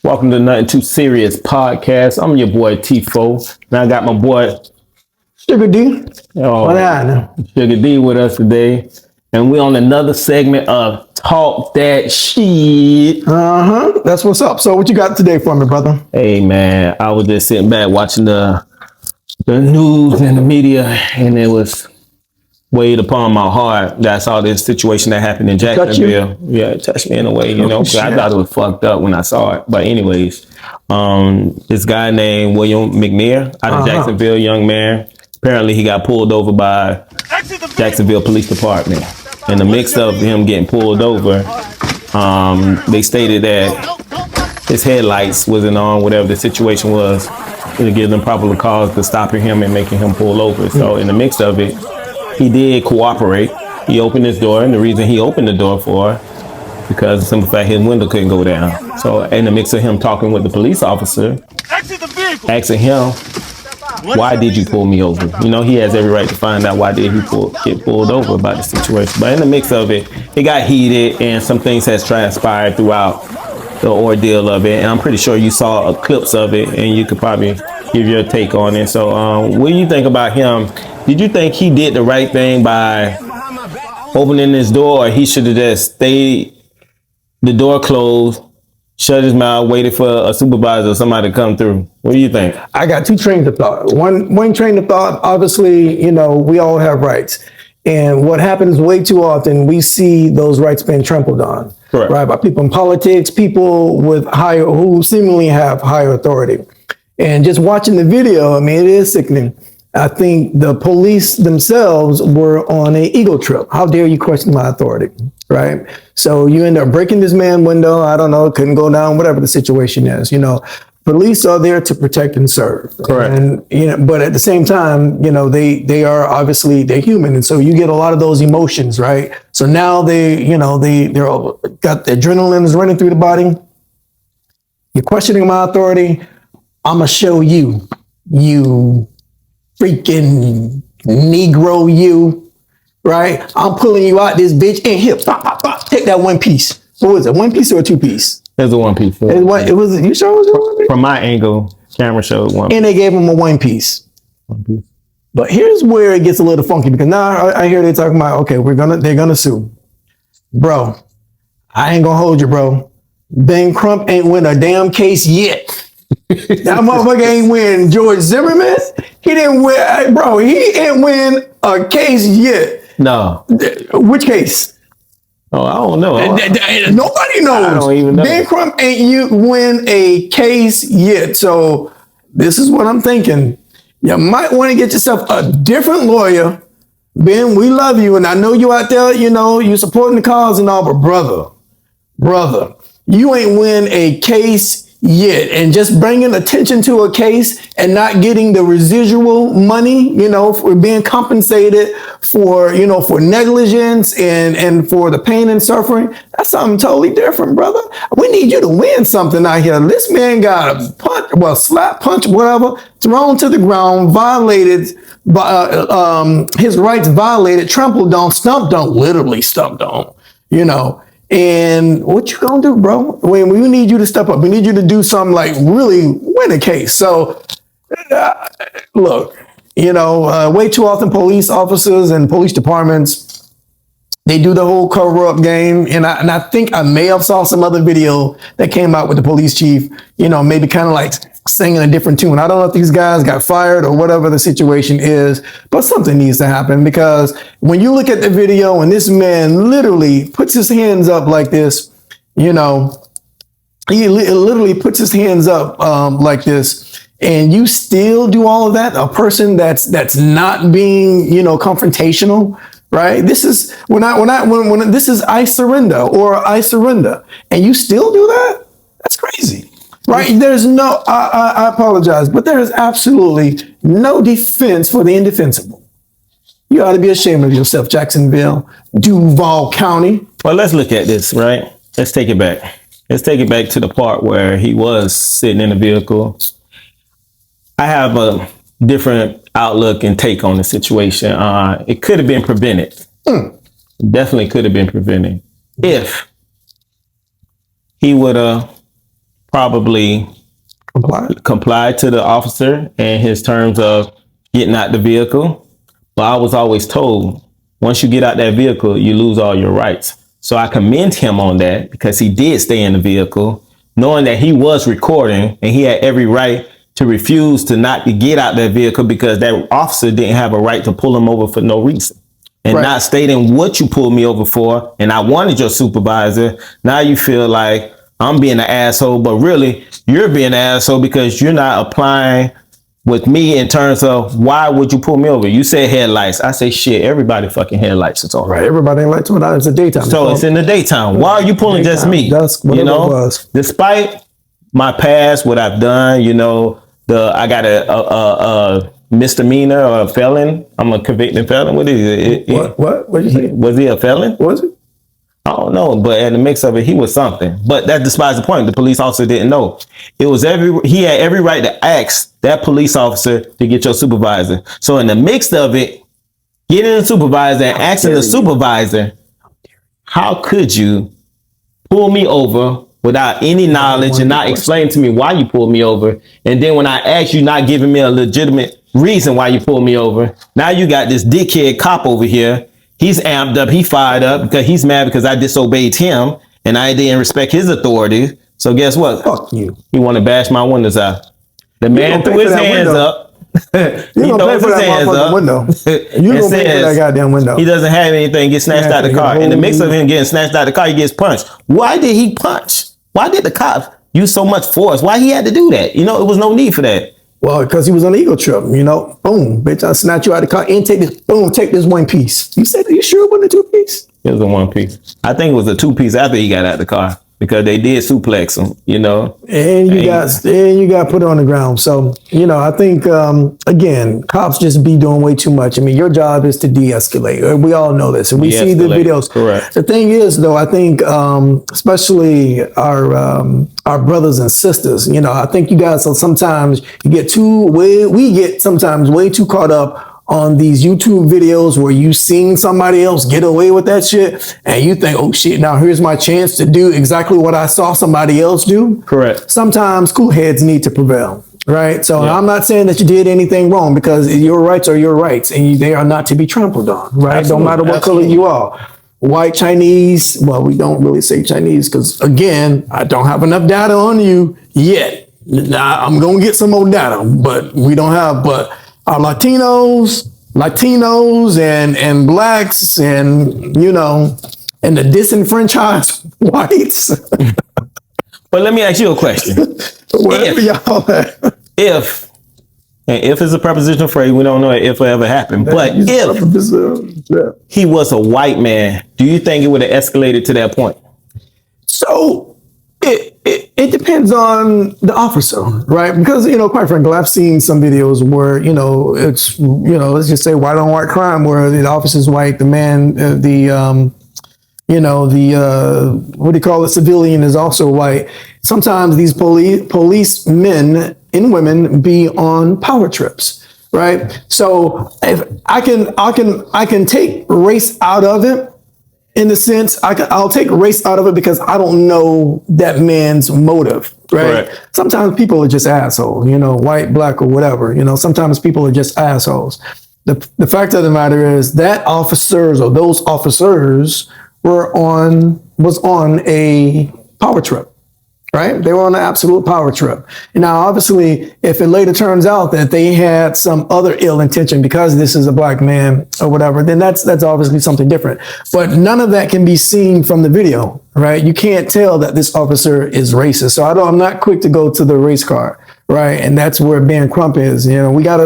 Welcome to Nothing Too Serious podcast. I'm your boy T4. Now I got my boy Sugar D. What Sugar D with us today. And we're on another segment of Talk That Shit. That's what's up. So what you got today for me, brother? Hey man, I was just sitting back watching the news and the media, and it was weighed upon my heart that I saw this situation that happened in Jacksonville. Yeah, it touched me in a way, you know. I thought it was fucked up when I saw it. But anyways, this guy named William McNeil out of Jacksonville, young man. Apparently he got pulled over by Jacksonville Police Department. In the mix of him getting pulled over, they stated that his headlights wasn't on, whatever the situation was, to give them probable cause to stopping him and making him pull over. So in the mix of it, he did cooperate. He opened his door, and the reason he opened the door for, because of the simple fact his window couldn't go down. So in the mix of him talking with the police officer, asking him, why did you pull me over? You know, he has every right to find out why did he get pulled over about the situation. But in the mix of it, it got heated, and some things has transpired throughout the ordeal of it. And I'm pretty sure you saw clips of it, and you could probably give your take on it. So what do you think about him? Did you think he did the right thing by opening his door, or he should have just stayed the door closed, shut his mouth, waited for a supervisor or somebody to come through? What do you think? I got two trains of thought. One train of thought, obviously, you know, we all have rights. And what happens way too often, we see those rights being trampled on. Correct. Right, by people in politics, people with who seemingly have higher authority. And just watching the video, I mean, it is sickening. I think the police themselves were on an ego trip. How dare you question my authority, right? So you end up breaking this man's window. I don't know, couldn't go down, whatever the situation is. You know, police are there to protect and serve. Correct. And you know, but at the same time, you know, they are obviously, they're human, and so you get a lot of those emotions, right? So now they're got the adrenaline is running through the body. You're questioning my authority. I'm gonna show you, you freaking Negro, you, right? I'm pulling you out this bitch and here, pop, pop, pop, take that one piece. What was it, one piece or a two piece? It was a one piece. It was, you sure it was a one piece? From my angle, camera showed one piece. And they gave him a one piece. One piece. But here's where it gets a little funky, because now I hear they talking about, okay, they're gonna sue. Bro, I ain't gonna hold you, bro. Ben Crump ain't win a damn case yet. That motherfucker ain't win George Zimmerman. He didn't win, bro. He ain't win a case yet. No. Which case? Oh, I don't know. Nobody knows. I don't even know. Ben Crump ain't win a case yet. So this is what I'm thinking. You might want to get yourself a different lawyer. Ben, we love you, and I know you out there. You know you supporting the cause and all, but brother, you ain't win a case yet. And just bringing attention to a case and not getting the residual money, you know, for being compensated for, you know, for negligence and for the pain and suffering, that's something totally different, brother. We need you to win something out here. This man got a slap, punch, whatever, thrown to the ground, violated, his rights violated, trampled on, stumped on, literally stumped on, you know. And what you gonna do, bro? We need you to step up. We need you to do something like really win a case. So, look, you know, way too often police officers and police departments, they do the whole cover up game. And I think I may have saw some other video that came out with the police chief, you know, maybe kind of like singing a different tune. I don't know if these guys got fired or whatever the situation is, but something needs to happen, because when you look at the video and this man literally puts his hands up like this, you know, he literally puts his hands up like this, and you still do all of that, a person that's not being, you know, confrontational, right? This is when this is I surrender, and you still do that? That's crazy. Right? There's no, I apologize, but there is absolutely no defense for the indefensible. You ought to be ashamed of yourself, Jacksonville, Duval County. Well, let's look at this, right? Let's take it back. Let's take it back to the part where he was sitting in the vehicle. I have a different outlook and take on the situation. It could have been prevented. Definitely could have been prevented if he would have probably complied to the officer and his terms of getting out the vehicle. But I was always told, once you get out that vehicle, you lose all your rights. So I commend him on that because he did stay in the vehicle, knowing that he was recording and he had every right to refuse to not to get out that vehicle because that officer didn't have a right to pull him over for no reason. And not stating what you pulled me over for, and I wanted your supervisor. Now you feel like I'm being an asshole, but really you're being an asshole because you're not applying with me in terms of why would you pull me over? You said headlights. I say shit, everybody fucking headlights. It's all right. Everybody lights when it's the daytime. So it's in the daytime. Why are you pulling just me? That's what it was. Despite my past, what I've done, I got a misdemeanor or a felon. I'm a convicted felon. What is it? What did you say? Was he a felon? Was it? I don't know, but in the mix of it, he was something. But that despises the point. The police officer didn't know. He had every right to ask that police officer to get your supervisor. So in the mix of it, getting the supervisor and asking the supervisor, how could you pull me over without any knowledge and not explain to me why you pulled me over? And then when I asked you, not giving me a legitimate reason why you pulled me over, now you got this dickhead cop over here. He's amped up. He fired up because he's mad because I disobeyed him and I didn't respect his authority. So guess what? Fuck you. He want to bash my windows out. The man threw his hands up. You gonna pay for that motherfucking window. You gonna pay for that goddamn window. He doesn't have anything, get snatched out the car. In the mix of him getting snatched out the car, he gets punched. Why did he punch? Why did the cop use so much force? Why he had to do that? It was no need for that. Well, because he was on the ego trip, boom, bitch, I snatch you out of the car and take this one piece. You said, are you sure it wasn't a 2-piece? It was a 1-piece. I think it was a 2-piece after he got out of the car because they did suplex him, And you got put on the ground. So, I think, again, cops just be doing way too much. I mean, your job is to de-escalate. We all know this. And we see the videos. Correct. The thing is, though, I think, especially our brothers and sisters, I think you guys, sometimes we get sometimes way too caught up on these YouTube videos where you seen somebody else get away with that shit and you think, oh shit, now here's my chance to do exactly what I saw somebody else do. Correct. Sometimes cool heads need to prevail, right? So I'm not saying that you did anything wrong because your rights are your rights and they are not to be trampled on, right? Absolutely. No matter what color you are. White, Chinese, well, we don't really say Chinese because, again, I don't have enough data on you yet. Now, I'm going to get some more data, but we don't have, but our Latinos and blacks and, and the disenfranchised whites. But let me ask you a question. If is a prepositional phrase, we don't know if it ever happened. But if he was a white man, do you think it would have escalated to that point? So it depends on the officer, right? Because, quite frankly, I've seen some videos where, it's, let's just say white on white crime where the officer's white, the man, what do you call it? Civilian is also white. Sometimes these policemen and women be on power trips, right? So if I can take race out of it. In the sense, I'll take race out of it because I don't know that man's motive, right? Correct. Sometimes people are just assholes, white, black, or whatever. Sometimes people are just assholes. The fact of the matter is that those officers was on a power trip, right? They were on an absolute power trip. Now, obviously, if it later turns out that they had some other ill intention because this is a black man or whatever, then that's obviously something different. But none of that can be seen from the video, right? You can't tell that this officer is racist. So I'm not quick to go to the race card, right? And that's where being Crump is.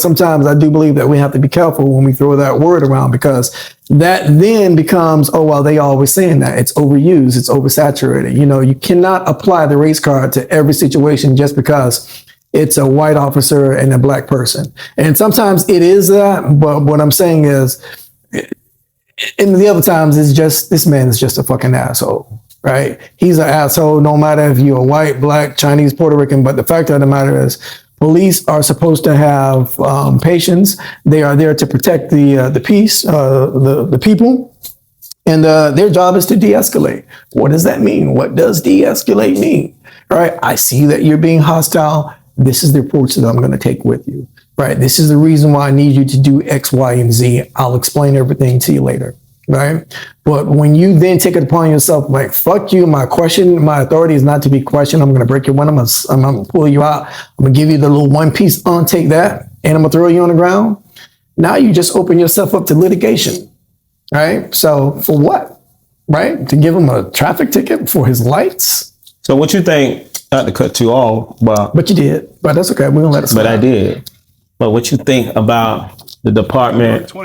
Sometimes I do believe that we have to be careful when we throw that word around because that then becomes, they always saying that. It's overused, it's oversaturated. You cannot apply the race card to every situation just because it's a white officer and a black person. And sometimes it is that, but what I'm saying is, in the other times, it's just, this man is just a fucking asshole, right? He's an asshole no matter if you're white, black, Chinese, Puerto Rican, but the fact of the matter is, police are supposed to have patience. They are there to protect the peace, the people, and their job is to de-escalate. What does that mean? What does de-escalate mean? All right, I see that you're being hostile. This is the approach that I'm going to take with you. Right, this is the reason why I need you to do X, Y, and Z. I'll explain everything to you later. Right, but when you then take it upon yourself, like, fuck you, my authority is not to be questioned. I'm going to break your window. I'm going to pull you out. I'm going to give you the little one piece on, take that, and I'm going to throw you on the ground. Now you just open yourself up to litigation. Right, so for what? Right, to give him a traffic ticket for his lights. So what you think? Not to cut you off, but you did. But that's okay. We don't let it slide. But I did. But what you think about the Department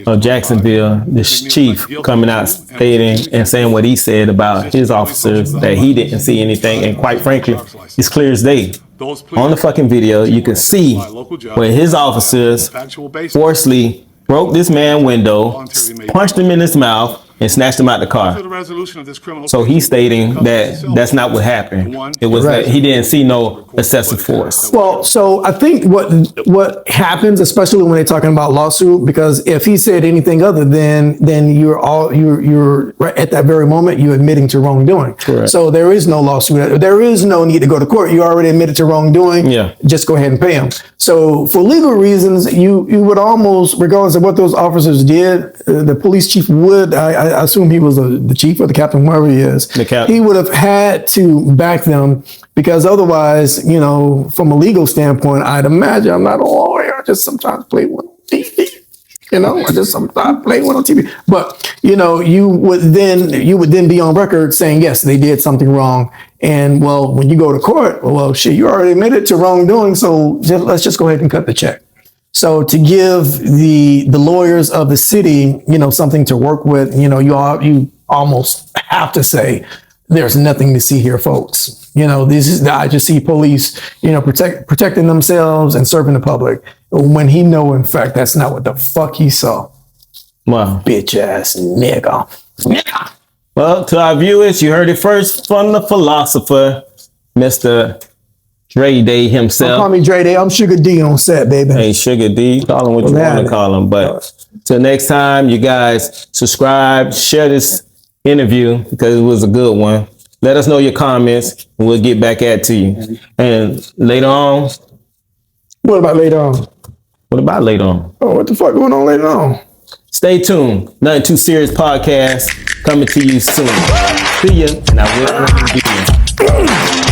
of Jacksonville, this chief coming out stating and saying what he said about his officers, that he didn't see anything, and quite frankly, it's clear as day. On the fucking video, you can see where his officers forcibly broke this man's window, punched him in his mouth, and snatched him out the car. So he's stating that that's not what happened. It was that he didn't see no excessive force. Well, so I think what happens, especially when they're talking about lawsuit, because if he said anything other then you're right at that very moment you're admitting to wrongdoing. Correct. So there is no lawsuit. There is no need to go to court. You already admitted to wrongdoing. Yeah. Just go ahead and pay him. So for legal reasons, you would almost, regardless of what those officers did, the police chief would. I assume he was the chief or the captain, whoever he is. He would have had to back them, because otherwise, from a legal standpoint, I'd imagine, I'm not a lawyer. I just sometimes play one on TV. I just sometimes play one on TV. But you would then be on record saying, yes, they did something wrong. And well, when you go to court, well, shit, you already admitted to wrongdoing, so let's just go ahead and cut the check. So to give the lawyers of the city, something to work with, you almost have to say, there's nothing to see here, folks. I just see police, protecting themselves and serving the public, when he know, in fact, that's not what the fuck he saw. Wow. Bitch ass nigga. Well, to our viewers, you heard it first from the philosopher, Mr. Dre Day himself. Don't call me Dre Day. I'm Sugar D on set, baby. Hey, Sugar D. Call him what you want to call him. But till next time, you guys subscribe, share this interview because it was a good one. Let us know your comments and we'll get back at to you. And later on. What about later on? What about later on? Oh, what the fuck going on later on? Stay tuned. Nothing Too Serious podcast coming to you soon. See ya. And I will be here.